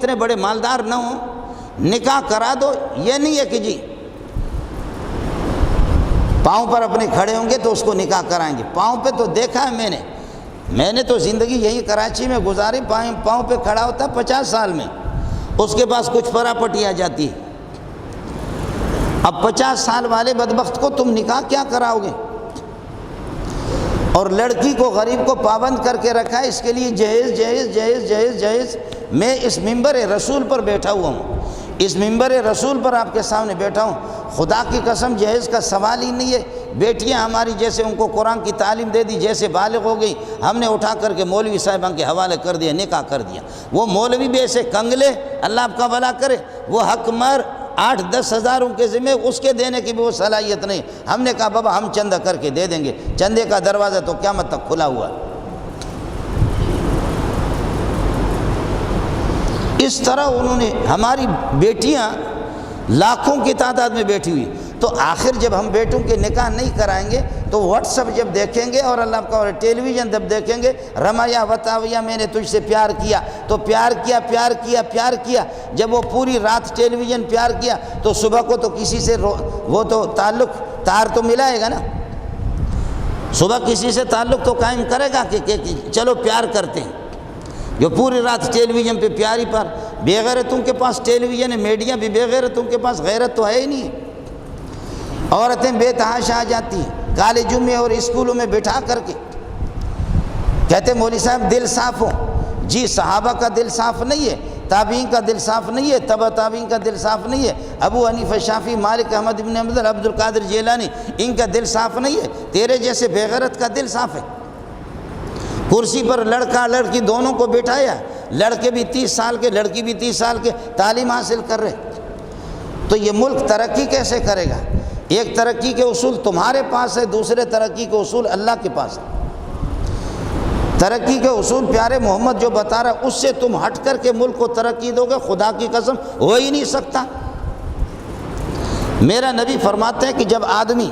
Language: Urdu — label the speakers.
Speaker 1: اتنے بڑے مالدار نہ ہوں، نکاح کرا دو، یہ نہیں ہے کہ جی پاؤں پر اپنے کھڑے ہوں گے تو اس کو نکاح کرائیں گے۔ پاؤں پہ تو دیکھا ہے میں نے تو زندگی یہی کراچی میں گزاری، پاؤں پہ کھڑا ہوتا 50 سال میں، اس کے پاس کچھ پراپرٹی آ جاتی ہے۔ اب 50 سال والے بدبخت کو تم نکاح کیا کراؤ گے؟ اور لڑکی کو، غریب کو پابند کر کے رکھا ہے، اس کے لیے جہیز جہیز جہیز جہیز جہیز۔ میں اس منبر رسول پر بیٹھا ہوا ہوں، اس منبر رسول پر آپ کے سامنے بیٹھا ہوں، خدا کی قسم جہیز کا سوال ہی نہیں ہے۔ بیٹیاں ہماری جیسے ان کو قرآن کی تعلیم دے دی، جیسے بالغ ہو گئی، ہم نے اٹھا کر کے مولوی صاحبان کے حوالے کر دیا، نکاح کر دیا۔ وہ مولوی بھی ایسے کنگلے، اللہ آپ کا بھلا کرے، وہ حق مر 8-10 ہزار ان کے ذمہ، اس کے دینے کی بھی وہ صلاحیت نہیں۔ ہم نے کہا بابا ہم چندہ کر کے دے دیں گے، چندے کا دروازہ تو قیامت تک کھلا ہوا ہے۔ اس طرح انہوں نے، ہماری بیٹیاں لاکھوں کی تعداد میں بیٹھی ہوئی، تو آخر جب ہم بیٹوں کے نکاح نہیں کرائیں گے تو واٹس ایپ جب دیکھیں گے اور اللہ کا ٹیلی ویژن جب دیکھیں گے، رمایا وتاویا میں نے تجھ سے پیار کیا، تو پیار کیا پیار کیا پیار کیا، جب وہ پوری رات ٹیلی ویژن پیار کیا تو صبح کو تو کسی سے وہ تو تعلق تار تو ملائے گا نا، صبح کسی سے تعلق تو قائم کرے گا کہ چلو پیار کرتے ہیں۔ جو پوری رات ٹیلی ویژن پہ پیاری پر، بے غیرتوں کے پاس ٹیلی ویژن ہے، میڈیا بھی بے غیرتوں کے پاس، غیرت تو ہے ہی نہیں۔ عورتیں بے تحاشا آ جاتی ہیں کالجوں میں اور اسکولوں میں بٹھا کر کے، کہتے مولوی صاحب دل صاف ہو۔ جی صحابہ کا دل صاف نہیں ہے، تابعین کا دل صاف نہیں ہے، تبع تابعین کا دل صاف نہیں ہے، ابو حنیفہ شافعی مالک احمد بن حنبل عبد القادر جیلانی، ان کا دل صاف نہیں ہے، تیرے جیسے بے غیرت کا دل صاف ہے۔ کرسی پر لڑکا لڑکی دونوں کو بٹھایا، لڑکے بھی 30 سال کے، لڑکی بھی 30 سال کے، تعلیم حاصل کر رہے، تو یہ ملک ترقی کیسے کرے گا؟ ایک ترقی کے اصول تمہارے پاس ہے، دوسرے ترقی کے اصول اللہ کے پاس ہے۔ ترقی کے اصول پیارے محمد جو بتا رہا ہے، اس سے تم ہٹ کر کے ملک کو ترقی دو گے، خدا کی قسم ہو ہی نہیں سکتا۔ میرا نبی فرماتے ہیں کہ جب آدمی